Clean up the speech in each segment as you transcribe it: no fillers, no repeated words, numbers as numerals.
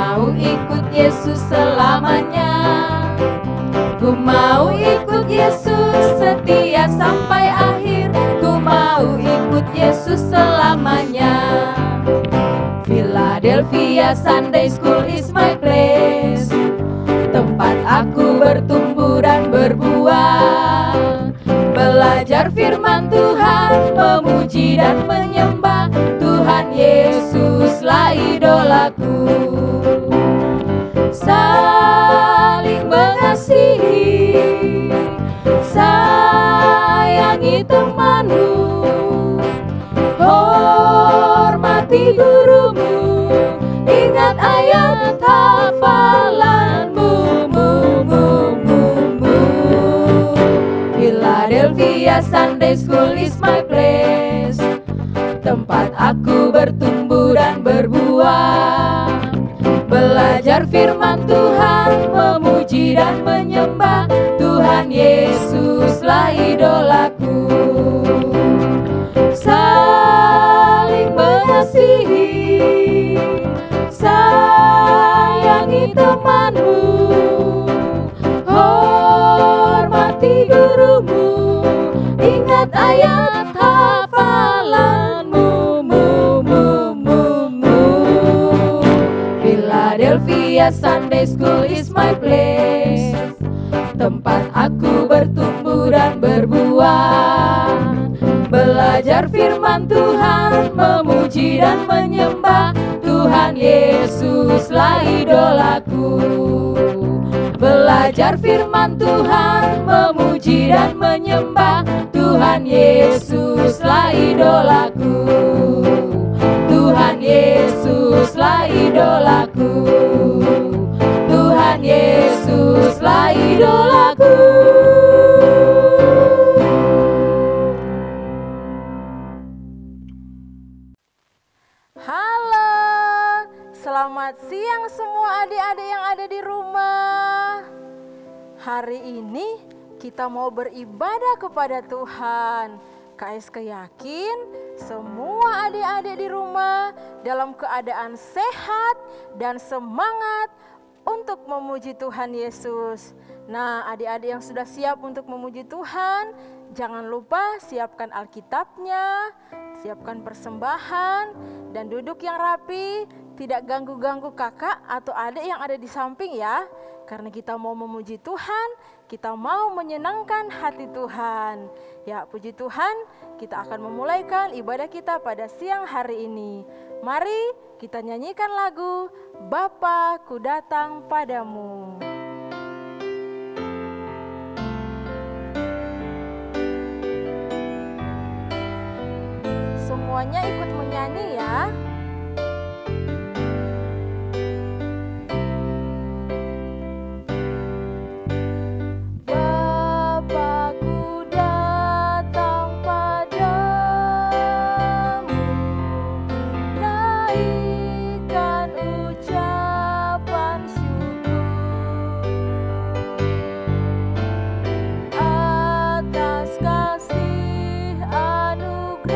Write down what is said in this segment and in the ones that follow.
mau ikut Yesus selamanya. Ku mau ikut Yesus setia sampai akhir. Ku mau ikut Yesus selamanya. Philadelphia Sunday School is my place, tempat aku bertumbuh dan berbuah. Belajar firman Tuhan, memuji dan menyembah Tuhan Yesuslah idolaku. Saling mengasihi, sayangi temanmu, hormati gurumu, ingat ayat hafalanmu. Philadelphia Sunday School is my place, tempat aku bertumbuh dan berbuah. Belajar firman Tuhan, memuji dan menyembah Tuhan Yesuslah idolaku. Saling mengasihi, sayangi temanmu, hormati gurumu, ingat ayat hafalanmu. Philadelphia Sunday School is my place, tempat aku bertumbuh dan berbuah. Belajar firman Tuhan, memuji dan menyembah Tuhan Yesuslah idolaku. Belajar firman Tuhan, memuji dan menyembah Tuhan Yesuslah idolaku. Tuhan Yesuslah idolaku. Tuhan Yesuslah idolaku. Halo, selamat siang semua adik-adik yang ada di rumah. Hari ini kita mau beribadah kepada Tuhan. KSK yakin semua adik-adik di rumah dalam keadaan sehat dan semangat untuk memuji Tuhan Yesus. Nah, adik-adik yang sudah siap untuk memuji Tuhan, jangan lupa siapkan Alkitabnya, siapkan persembahan, dan duduk yang rapi, tidak ganggu-ganggu kakak atau adik yang ada di samping ya. Karena kita mau memuji Tuhan, kita mau menyenangkan hati Tuhan. Ya, puji Tuhan, kita akan memulaikan ibadah kita pada siang hari ini. Mari kita nyanyikan lagu Bapa Ku Datang Padamu. Semuanya ikut menyanyi ya. Kasih anugerah-Mu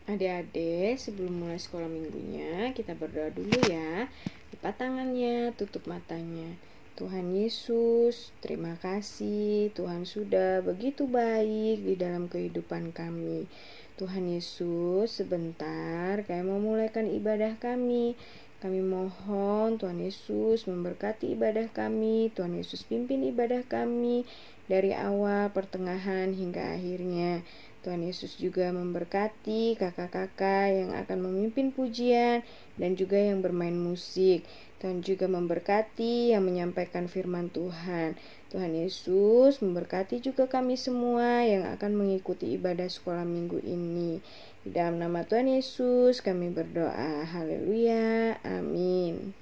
Adik-adik, sebelum mulai sekolah minggunya, kita berdoa dulu ya. Lipat tangannya, tutup matanya. Tuhan Yesus, terima kasih. Tuhan sudah begitu baik di dalam kehidupan kami. Tuhan Yesus, sebentar kami memulaikan ibadah kami. Kami mohon Tuhan Yesus memberkati ibadah kami. Tuhan Yesus pimpin ibadah kami dari awal, pertengahan, hingga akhirnya. Tuhan Yesus juga memberkati kakak-kakak yang akan memimpin pujian dan juga yang bermain musik. Tuhan juga memberkati yang menyampaikan firman Tuhan. Tuhan Yesus memberkati juga kami semua yang akan mengikuti ibadah sekolah minggu ini. Di dalam nama Tuhan Yesus kami berdoa. Haleluya. Amin.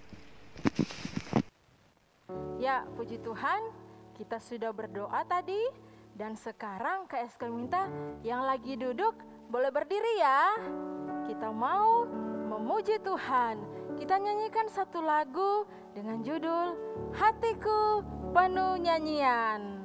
Ya, puji Tuhan, kita sudah berdoa tadi. Dan sekarang KSK minta yang lagi duduk boleh berdiri ya. Kita mau memuji Tuhan. Kita nyanyikan satu lagu dengan judul Hatiku Penuh Nyanyian.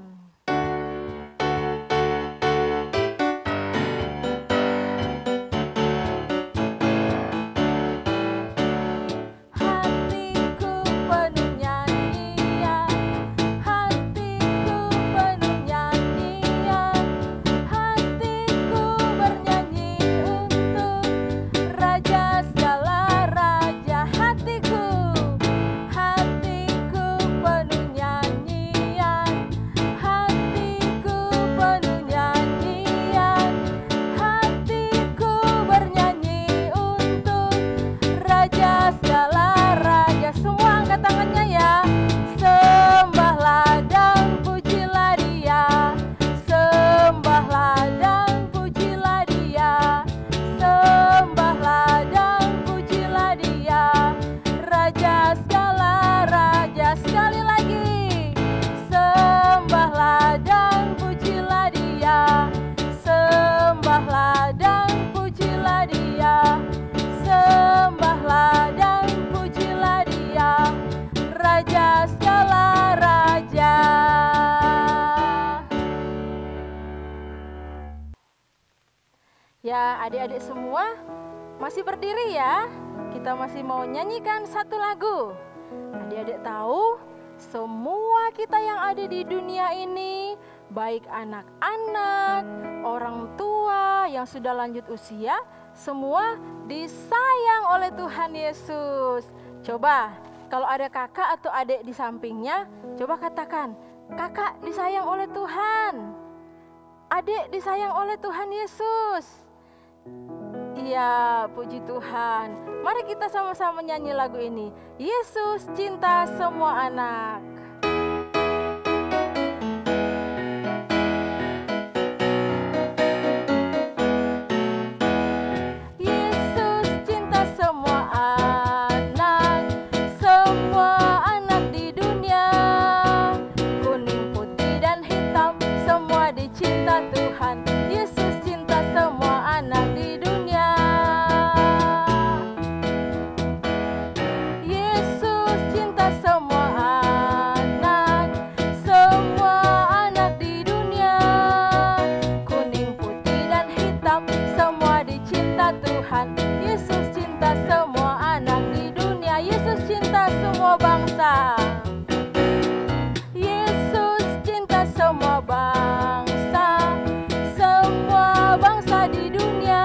Ya, adik-adik semua masih berdiri ya. Kita masih mau nyanyikan satu lagu. Adik-adik tahu, semua kita yang ada di dunia ini, baik anak-anak, orang tua yang sudah lanjut usia, semua disayang oleh Tuhan Yesus. Coba, kalau ada kakak atau adik di sampingnya, coba katakan, kakak disayang oleh Tuhan. Adik disayang oleh Tuhan Yesus. Iya, puji Tuhan. Mari kita sama-sama nyanyi lagu ini. Yesus cinta semua anak. Yesus cinta semua anak, semua anak di dunia. Kuning, putih, dan hitam, semua dicinta Tuhan. Yesus cinta semua anak di dunia. Yesus cinta semua anak, semua anak di dunia. Kuning, putih, dan hitam, semua dicinta Tuhan. Yesus cinta semua anak di dunia. Yesus cinta semua bangsa. Yesus cinta semua bangsa, semua bangsa di dunia.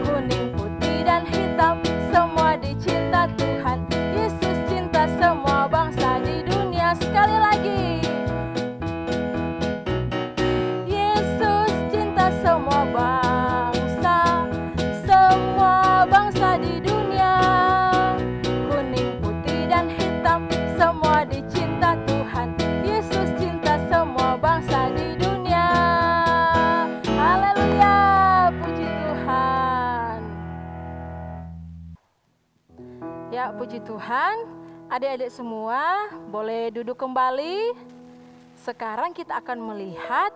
Kuning, putih, dan hitam, semua dicinta Tuhan. Yesus cinta semua bangsa di dunia. Sekali lagi. Yesus cinta semua bangsa, semua bangsa di dunia. Kuning, putih, dan hitam, semua dicinta Tuhan. Yesus cinta semua bangsa di dunia. Haleluya, puji Tuhan. Ya, puji Tuhan. Adik-adik semua boleh duduk kembali. Sekarang kita akan melihat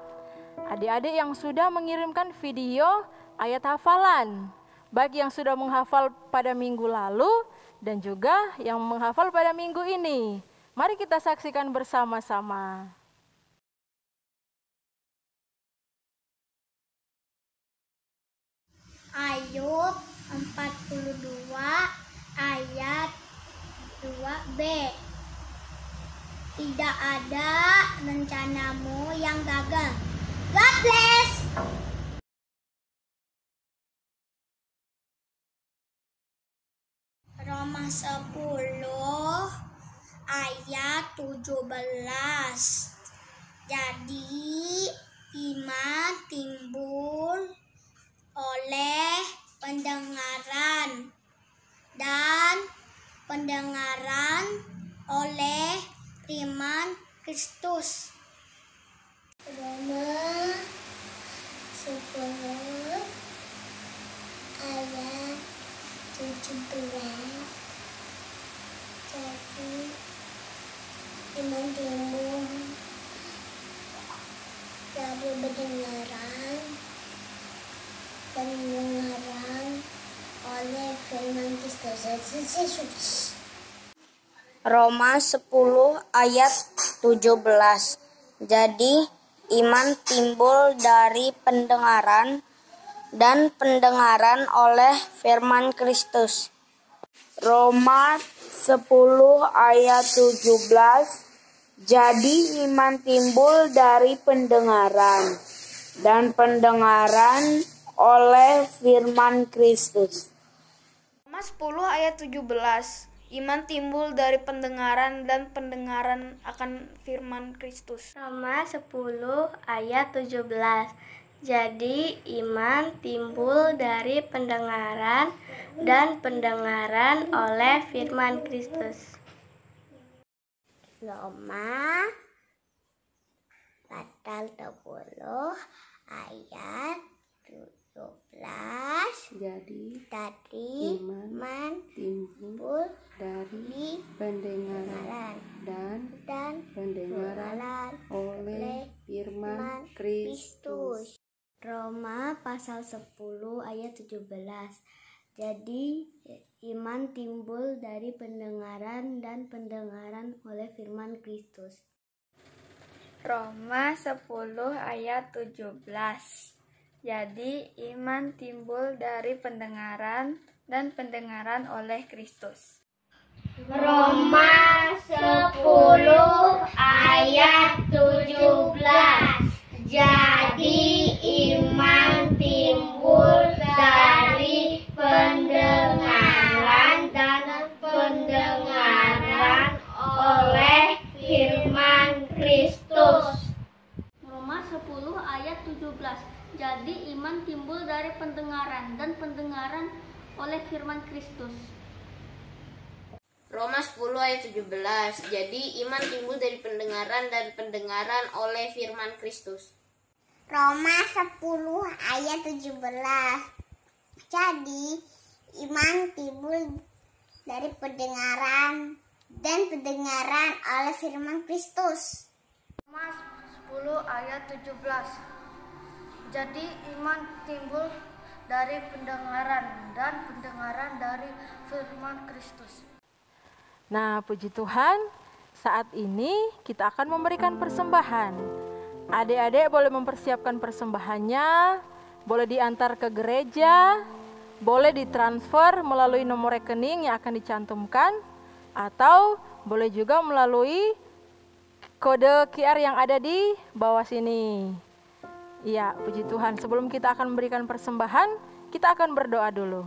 adik-adik yang sudah mengirimkan video ayat hafalan. Baik yang sudah menghafal pada minggu lalu dan juga yang menghafal pada minggu ini. Mari kita saksikan bersama-sama. Ayub 42 ayat 2b. Tidak ada rencanamu yang gagal. God bless. Roma 10 ayat 17. Jadi iman timbul oleh pendengaran dan pendengaran oleh firman Kristus. Roma 10 ayat 17. Jadi iman timbul dari pendengaran dan pendengaran oleh firman Kristus. Roma 10 ayat 17. Jadi iman timbul dari pendengaran dan pendengaran oleh firman Kristus. Roma 10 ayat 17. Jadi iman timbul dari pendengaran dan pendengaran oleh firman Kristus. Roma 10 ayat 17. Iman timbul dari pendengaran dan pendengaran akan firman Kristus. Roma 10 ayat 17. Jadi iman timbul dari pendengaran dan pendengaran oleh firman Kristus. Roma pasal 10 ayat 17. Jadi iman timbul dari pendengaran dan pendengaran oleh firman Kristus. Roma pasal 10 ayat 17. Jadi iman timbul dari pendengaran dan pendengaran oleh firman Kristus. Roma 10 ayat 17. Jadi iman timbul dari pendengaran dan pendengaran oleh Kristus. Roma 10 ayat 17. Jadi iman timbul dari pendengaran dan pendengaran oleh firman Kristus. Roma 10 ayat 17. Jadi iman timbul dari pendengaran dan pendengaran oleh firman Kristus. Roma 10 ayat 17. Jadi iman timbul dari pendengaran dan pendengaran oleh firman Kristus. Roma 10 ayat 17. Jadi iman timbul dari pendengaran dan pendengaran oleh firman Kristus. Roma 10 ayat 17. Jadi iman timbul dari pendengaran dan pendengaran dari firman Kristus. Nah, puji Tuhan, saat ini kita akan memberikan persembahan. Adik-adik boleh mempersiapkan persembahannya, boleh diantar ke gereja, boleh ditransfer melalui nomor rekening yang akan dicantumkan, atau boleh juga melalui kode QR yang ada di bawah sini. Iya, puji Tuhan. Sebelum kita akan memberikan persembahan, kita akan berdoa dulu.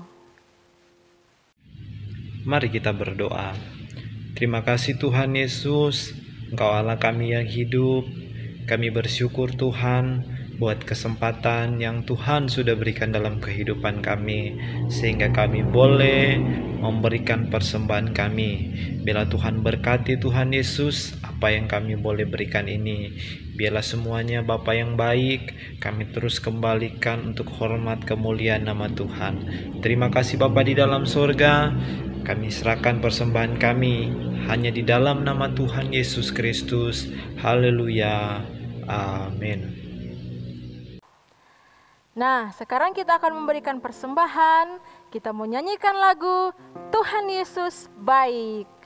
Mari kita berdoa. Terima kasih Tuhan Yesus, Engkau Allah kami yang hidup. Kami bersyukur Tuhan buat kesempatan yang Tuhan sudah berikan dalam kehidupan kami, sehingga kami boleh memberikan persembahan kami. Biarlah Tuhan berkati Tuhan Yesus apa yang kami boleh berikan ini. Biarlah semuanya Bapa yang baik kami terus kembalikan untuk hormat kemuliaan nama Tuhan. Terima kasih Bapa di dalam surga. Kami serahkan persembahan kami hanya di dalam nama Tuhan Yesus Kristus. Haleluya. Amin. Nah, sekarang kita akan memberikan persembahan. Kita mau nyanyikan lagu Tuhan Yesus Baik.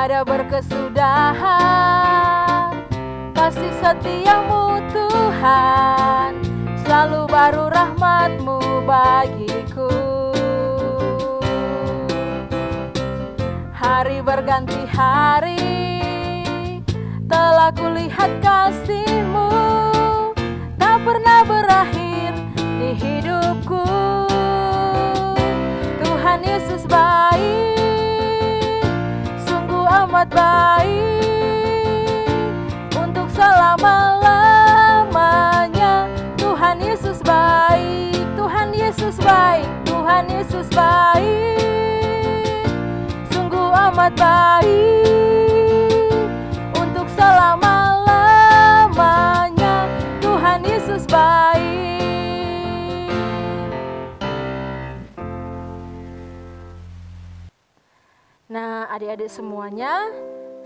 tiada berkesudahan. Kasih setiamu Tuhan, selalu baru rahmat-Mu bagiku. Hari berganti hari, telah kulihat kasih-Mu, tak pernah berakhir di hidupku. Tuhan Yesus baik, sungguh amat baik, untuk selama-lamanya. Tuhan Yesus baik, Tuhan Yesus baik, Tuhan Yesus baik, sungguh amat baik, untuk selama-lamanya. Tuhan Yesus baik. Nah, adik-adik semuanya,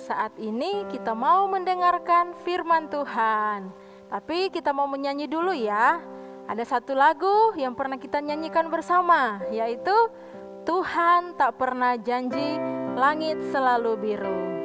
saat ini kita mau mendengarkan firman Tuhan. Tapi kita mau menyanyi dulu ya. Ada satu lagu yang pernah kita nyanyikan bersama, yaitu Tuhan tak pernah janji, langit selalu biru.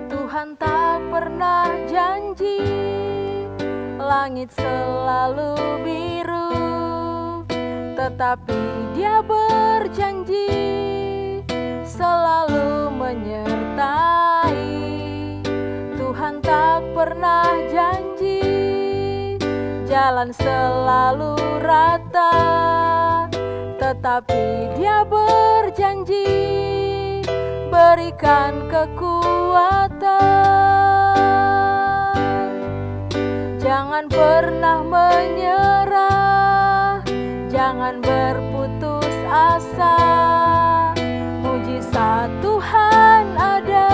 Tuhan tak pernah janji, langit selalu biru, tetapi Dia berjanji selalu menyertai. Tuhan tak pernah janji, jalan selalu rata, tetapi Dia berjanji berikan kekuatan. Jangan pernah menyerah, jangan berputus asa. Mujizat Tuhan ada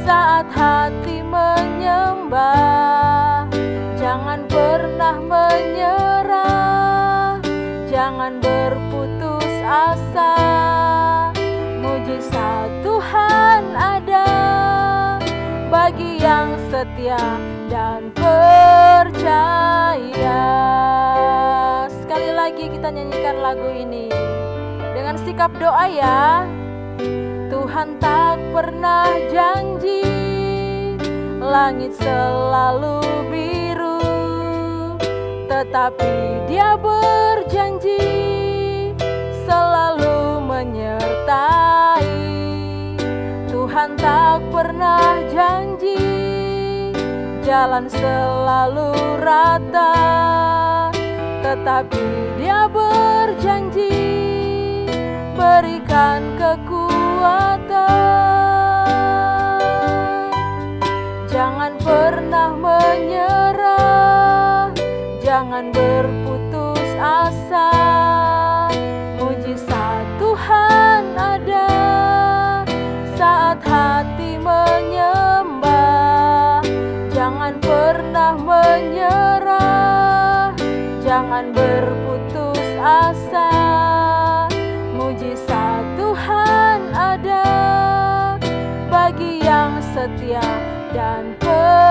saat hati menyembah. Jangan pernah menyerah, jangan berputus asa. Mujizat Tuhan ada bagi yang setia dan percaya. Sekali lagi kita nyanyikan lagu ini dengan sikap doa ya. Tuhan tak pernah janji, langit selalu biru, tetapi Dia berjanji selalu menyertai. Tuhan tak pernah janji, jalan selalu rata, tetapi Dia berjanji berikan kekuatan. Jangan pernah menyerah, jangan berputus asa. Mujizat Tuhan ada saat hati menyembah. Jangan pernah menyerah, jangan berputus asa. Mujizat Tuhan ada bagi yang setia dan percaya.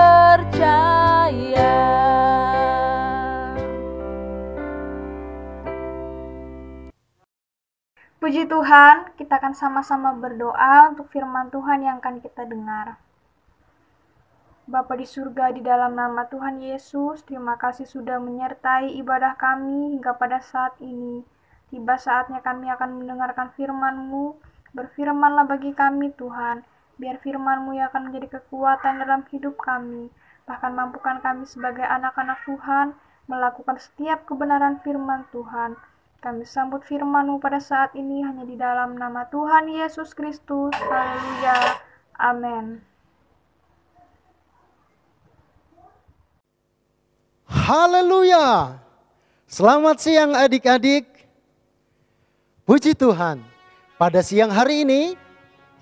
Puji Tuhan, kita akan sama-sama berdoa untuk firman Tuhan yang akan kita dengar. Bapa di surga, di dalam nama Tuhan Yesus, terima kasih sudah menyertai ibadah kami hingga pada saat ini. Tiba saatnya kami akan mendengarkan firman-Mu. Berfirmanlah bagi kami Tuhan, biar firman-Mu yang akan menjadi kekuatan dalam hidup kami. Bahkan mampukan kami sebagai anak-anak Tuhan melakukan setiap kebenaran firman Tuhan. Kami sambut firman-Mu pada saat ini hanya di dalam nama Tuhan Yesus Kristus. Haleluya. Amin. Haleluya. Selamat siang adik-adik. Puji Tuhan. Pada siang hari ini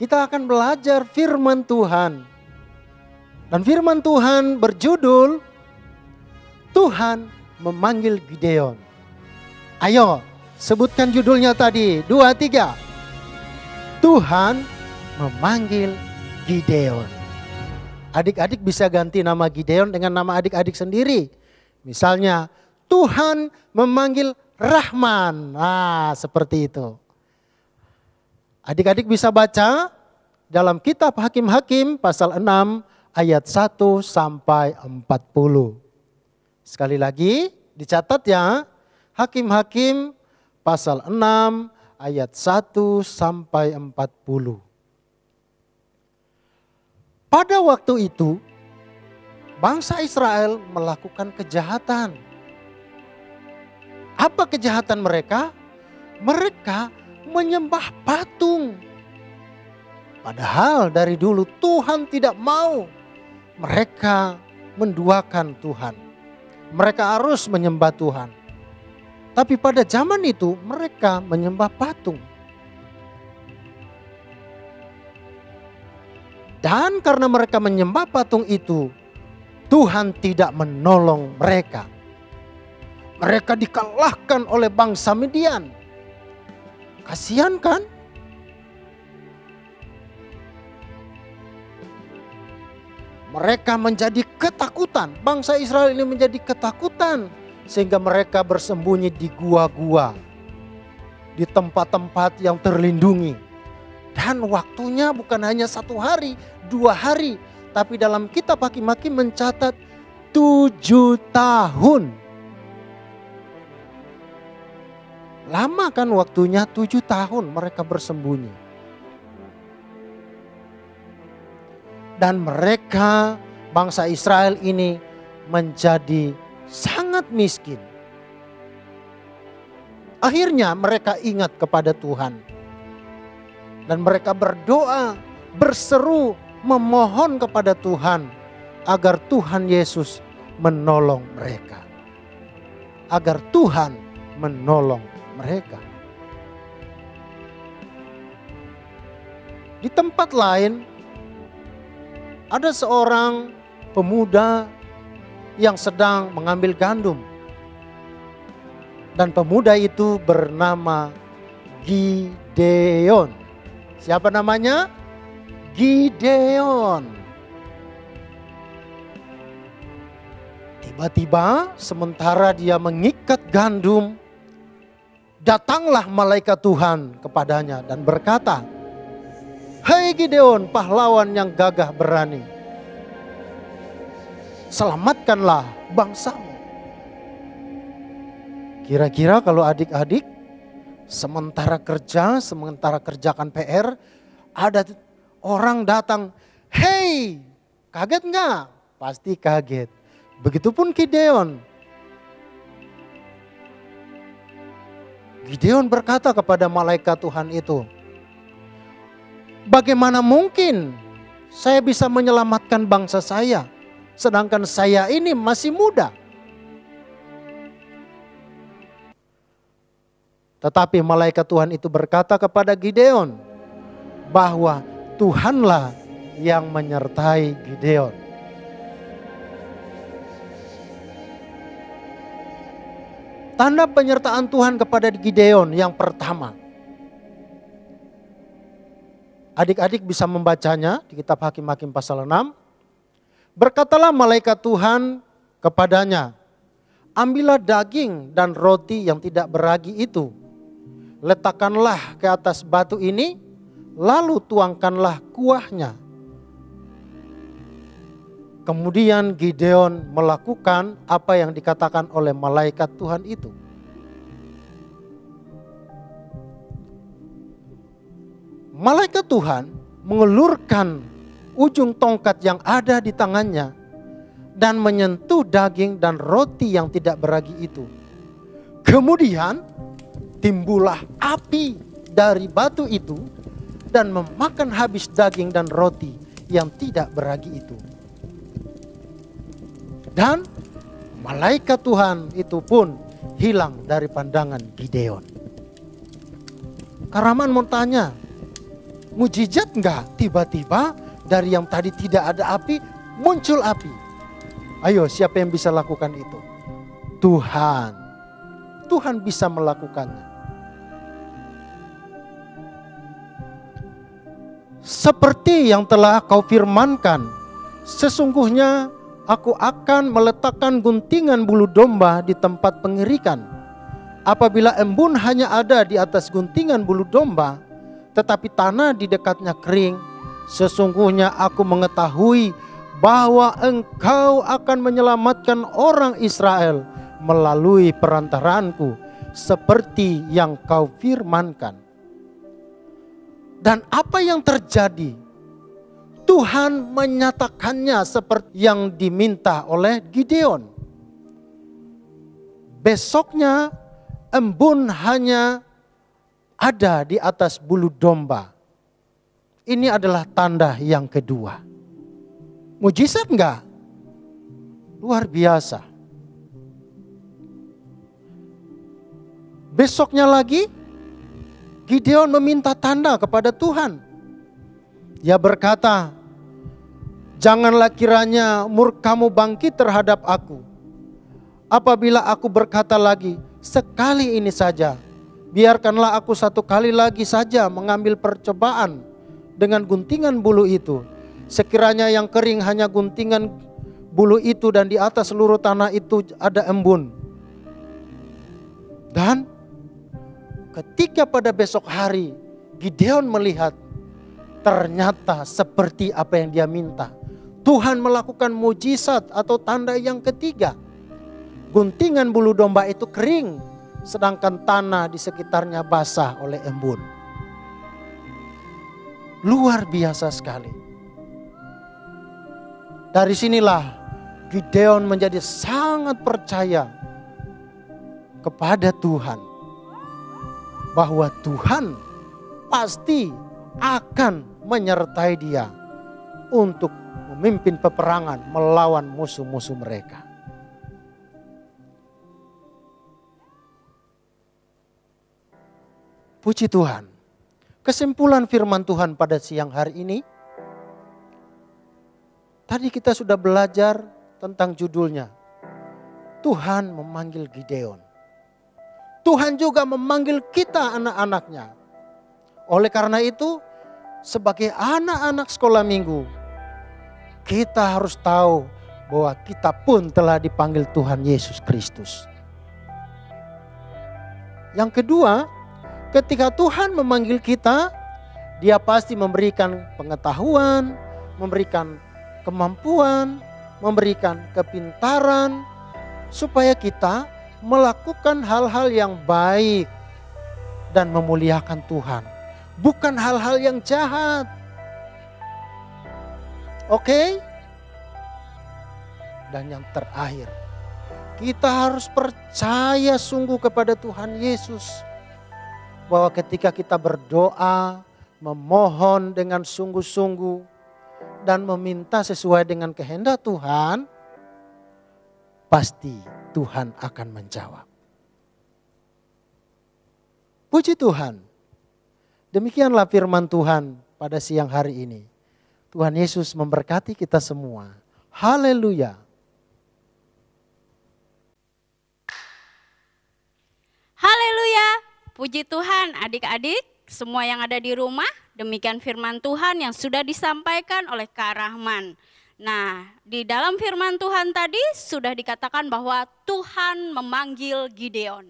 kita akan belajar firman Tuhan. Dan firman Tuhan berjudul Tuhan memanggil Gideon. Ayo, sebutkan judulnya tadi. 2, 3. Tuhan memanggil Gideon. Adik-adik bisa ganti nama Gideon dengan nama adik-adik sendiri. Misalnya, Tuhan memanggil Rahman. Nah, seperti itu. Adik-adik bisa baca dalam kitab Hakim-Hakim pasal 6 ayat 1 sampai 40. Sekali lagi dicatat ya. Hakim-Hakim pasal 6 ayat 1 sampai 40. Pada waktu itu, bangsa Israel melakukan kejahatan. Apa kejahatan mereka? Mereka menyembah patung. Padahal dari dulu Tuhan tidak mau mereka menduakan Tuhan. Mereka harus menyembah Tuhan. Tapi pada zaman itu mereka menyembah patung. Dan karena mereka menyembah patung itu, Tuhan tidak menolong mereka. Mereka dikalahkan oleh bangsa Midian. Kasihan kan? Mereka menjadi ketakutan. Bangsa Israel ini menjadi ketakutan. Sehingga mereka bersembunyi di gua-gua. Di tempat-tempat yang terlindungi. Dan waktunya bukan hanya 1 hari, 2 hari. Tapi dalam kitab Hakim-Hakim mencatat 7 tahun. Lama kan waktunya, 7 tahun mereka bersembunyi. Dan mereka, bangsa Israel ini menjadi sangat miskin. Akhirnya mereka ingat kepada Tuhan. Dan mereka berdoa, berseru, memohon kepada Tuhan agar Tuhan Yesus menolong mereka. Agar Tuhan menolong mereka. Di tempat lain ada seorang pemuda yang sedang mengambil gandum. Dan pemuda itu bernama Gideon. Siapa namanya? Gideon. Tiba-tiba sementara dia mengikat gandum, datanglah malaikat Tuhan kepadanya dan berkata, "Hai Gideon, pahlawan yang gagah berani, selamatkanlah bangsamu." Kira-kira kalau adik-adik sementara kerjakan PR, ada orang datang, "Hei," kaget nggak? Pasti kaget. Begitupun Gideon. Gideon berkata kepada malaikat Tuhan itu, "Bagaimana mungkin saya bisa menyelamatkan bangsa saya, sedangkan saya ini masih muda?" Tetapi malaikat Tuhan itu berkata kepada Gideon bahwa Tuhanlah yang menyertai Gideon. Tanda penyertaan Tuhan kepada Gideon yang pertama. Adik-adik bisa membacanya di kitab Hakim-Hakim pasal 6. Berkatalah malaikat Tuhan kepadanya, "Ambillah daging dan roti yang tidak beragi itu. Letakkanlah ke atas batu ini, lalu tuangkanlah kuahnya." Kemudian Gideon melakukan apa yang dikatakan oleh malaikat Tuhan itu. Malaikat Tuhan mengulurkan ujung tongkat yang ada di tangannya dan menyentuh daging dan roti yang tidak beragi itu. Kemudian timbullah api dari batu itu dan memakan habis daging dan roti yang tidak beragi itu. Dan malaikat Tuhan itu pun hilang dari pandangan Gideon. Karaman mau tanya, mujizat enggak? Tiba-tiba dari yang tadi tidak ada api, muncul api. Ayo, siapa yang bisa lakukan itu? Tuhan. Tuhan bisa melakukannya. Seperti yang telah kau firmankan, sesungguhnya aku akan meletakkan guntingan bulu domba di tempat pengirikan. Apabila embun hanya ada di atas guntingan bulu domba, tetapi tanah di dekatnya kering, sesungguhnya aku mengetahui bahwa engkau akan menyelamatkan orang Israel melalui perantaraanku, seperti yang kau firmankan. Dan apa yang terjadi? Tuhan menyatakannya seperti yang diminta oleh Gideon. Besoknya embun hanya ada di atas bulu domba. Ini adalah tanda yang kedua. Mujizat enggak? Luar biasa. Besoknya lagi Gideon meminta tanda kepada Tuhan. Dia berkata, janganlah kiranya murkamu bangkit terhadap aku. Apabila aku berkata lagi, sekali ini saja, biarkanlah aku satu kali lagi saja mengambil percobaan dengan guntingan bulu itu. Sekiranya yang kering hanya guntingan bulu itu dan di atas seluruh tanah itu ada embun. Dan ketika pada besok hari Gideon melihat, ternyata seperti apa yang dia minta. Tuhan melakukan mujizat atau tanda yang ketiga. Guntingan bulu domba itu kering, sedangkan tanah di sekitarnya basah oleh embun. Luar biasa sekali. Dari sinilah Gideon menjadi sangat percaya kepada Tuhan. Bahwa Tuhan pasti akan menyertai dia untuk memimpin peperangan melawan musuh-musuh mereka. Puji Tuhan. Kesimpulan firman Tuhan pada siang hari ini. Tadi kita sudah belajar tentang judulnya. Tuhan memanggil Gideon. Tuhan juga memanggil kita anak-anaknya. Oleh karena itu, sebagai anak-anak sekolah minggu, kita harus tahu bahwa kita pun telah dipanggil Tuhan Yesus Kristus. Yang kedua, ketika Tuhan memanggil kita, Dia pasti memberikan pengetahuan, memberikan kemampuan, memberikan kepintaran, supaya kita melakukan hal-hal yang baik dan memuliakan Tuhan. Bukan hal-hal yang jahat. Oke? Dan yang terakhir, kita harus percaya sungguh kepada Tuhan Yesus. Bahwa ketika kita berdoa, memohon dengan sungguh-sungguh, dan meminta sesuai dengan kehendak Tuhan, pasti Tuhan akan menjawab. Puji Tuhan. Demikianlah firman Tuhan pada siang hari ini. Tuhan Yesus memberkati kita semua. Haleluya. Haleluya. Puji Tuhan adik-adik semua yang ada di rumah. Demikian firman Tuhan yang sudah disampaikan oleh Kak Rahman. Nah, di dalam firman Tuhan tadi sudah dikatakan bahwa Tuhan memanggil Gideon.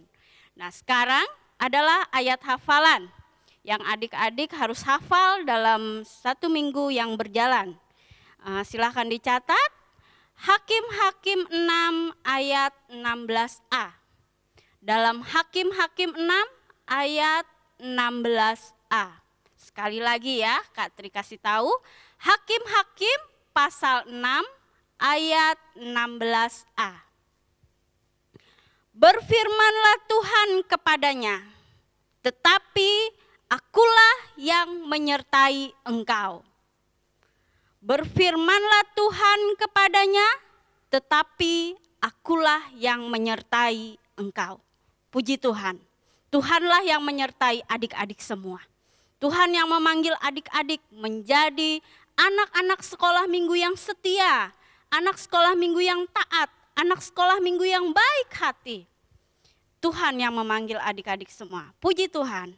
Nah, sekarang adalah ayat hafalan yang adik-adik harus hafal dalam 1 minggu yang berjalan. Silahkan dicatat, Hakim-Hakim 6 ayat 16a. Dalam Hakim-Hakim 6 ayat 16a. Sekali lagi ya, Kak Tri kasih tahu, Hakim-Hakim pasal 6 ayat 16a. Berfirmanlah Tuhan kepadanya, tetapi akulah yang menyertai engkau. Berfirmanlah Tuhan kepadanya, tetapi akulah yang menyertai engkau. Puji Tuhan. Tuhanlah yang menyertai adik-adik semua. Tuhan yang memanggil adik-adik menjadi anak-anak sekolah minggu yang setia, anak sekolah minggu yang taat, anak sekolah minggu yang baik hati. Tuhan yang memanggil adik-adik semua. Puji Tuhan.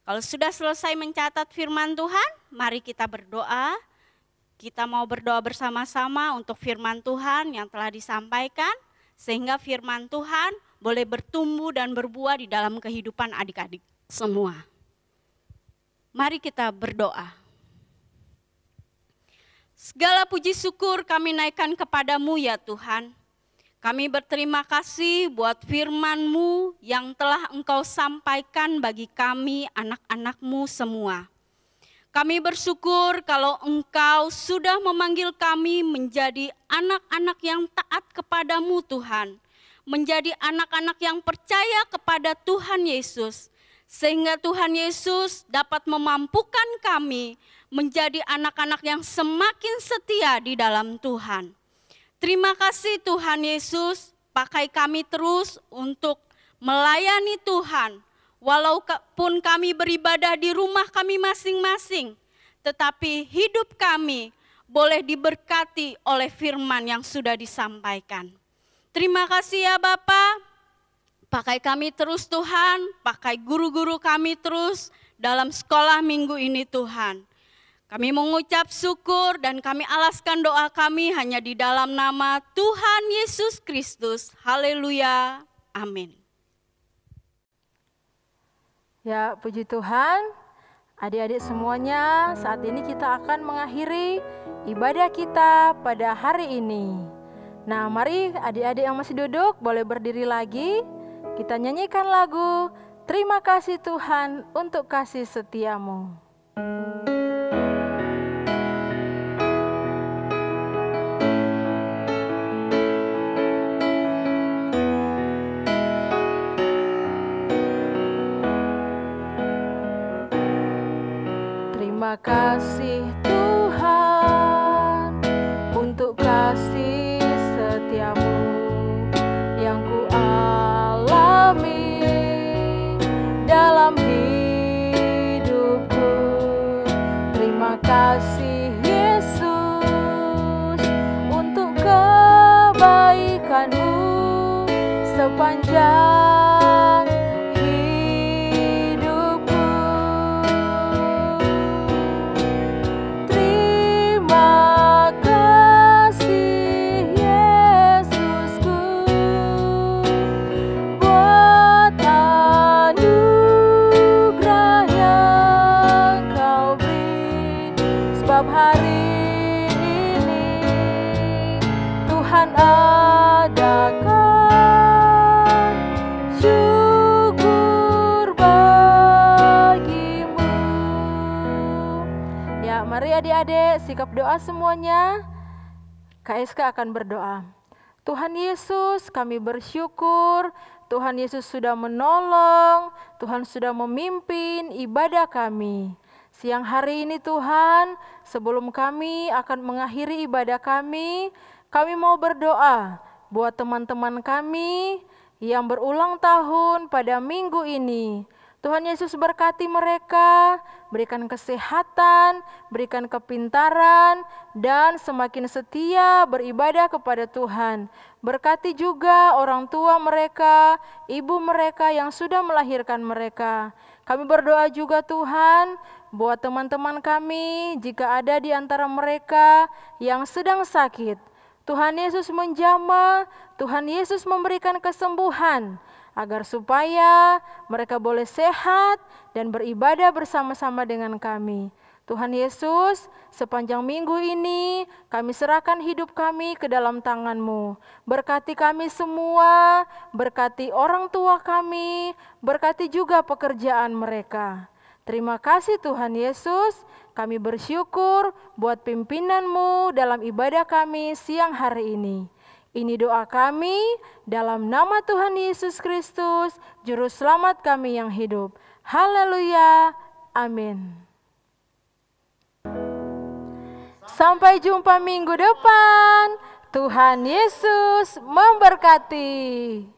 Kalau sudah selesai mencatat firman Tuhan, mari kita berdoa. Kita mau berdoa bersama-sama untuk firman Tuhan yang telah disampaikan, sehingga firman Tuhan boleh bertumbuh dan berbuah di dalam kehidupan adik-adik semua. Mari kita berdoa. Segala puji syukur kami naikkan kepadamu ya Tuhan. Kami berterima kasih buat firman-Mu yang telah Engkau sampaikan bagi kami anak-anak-Mu semua. Kami bersyukur kalau Engkau sudah memanggil kami menjadi anak-anak yang taat kepadamu Tuhan. Menjadi anak-anak yang percaya kepada Tuhan Yesus. Sehingga Tuhan Yesus dapat memampukan kami menjadi anak-anak yang semakin setia di dalam Tuhan. Terima kasih Tuhan Yesus, pakai kami terus untuk melayani Tuhan. Walaupun kami beribadah di rumah kami masing-masing, tetapi hidup kami boleh diberkati oleh firman yang sudah disampaikan. Terima kasih ya Bapa, pakai kami terus Tuhan, pakai guru-guru kami terus dalam sekolah minggu ini Tuhan. Kami mengucap syukur dan kami alaskan doa kami hanya di dalam nama Tuhan Yesus Kristus. Haleluya, amin. Ya, puji Tuhan. Adik-adik semuanya, saat ini kita akan mengakhiri ibadah kita pada hari ini. Nah, mari adik-adik yang masih duduk boleh berdiri lagi. Kita nyanyikan lagu Terima Kasih Tuhan untuk Kasih Setiamu. Terima kasih Tuhan untuk kasih setiamu yang ku alami dalam hidupku. Terima kasih Yesus untuk kebaikanmu sepanjang adik-adik, sikap doa semuanya. KSK akan berdoa. Tuhan Yesus, kami bersyukur Tuhan Yesus sudah menolong, Tuhan sudah memimpin ibadah kami. Siang hari ini Tuhan, sebelum kami akan mengakhiri ibadah kami mau berdoa buat teman-teman kami yang berulang tahun pada minggu ini. Tuhan Yesus berkati mereka, berikan kesehatan, berikan kepintaran, dan semakin setia beribadah kepada Tuhan. Berkati juga orang tua mereka, ibu mereka yang sudah melahirkan mereka. Kami berdoa juga Tuhan, buat teman-teman kami jika ada di antara mereka yang sedang sakit. Tuhan Yesus menjamah, Tuhan Yesus memberikan kesembuhan, agar supaya mereka boleh sehat dan beribadah bersama-sama dengan kami. Tuhan Yesus, sepanjang minggu ini kami serahkan hidup kami ke dalam tangan-Mu. Berkati kami semua, berkati orang tua kami, berkati juga pekerjaan mereka. Terima kasih Tuhan Yesus, kami bersyukur buat pimpinan-Mu dalam ibadah kami siang hari ini. Ini doa kami dalam nama Tuhan Yesus Kristus, Juru Selamat kami yang hidup. Haleluya, amin. Sampai jumpa minggu depan. Tuhan Yesus memberkati.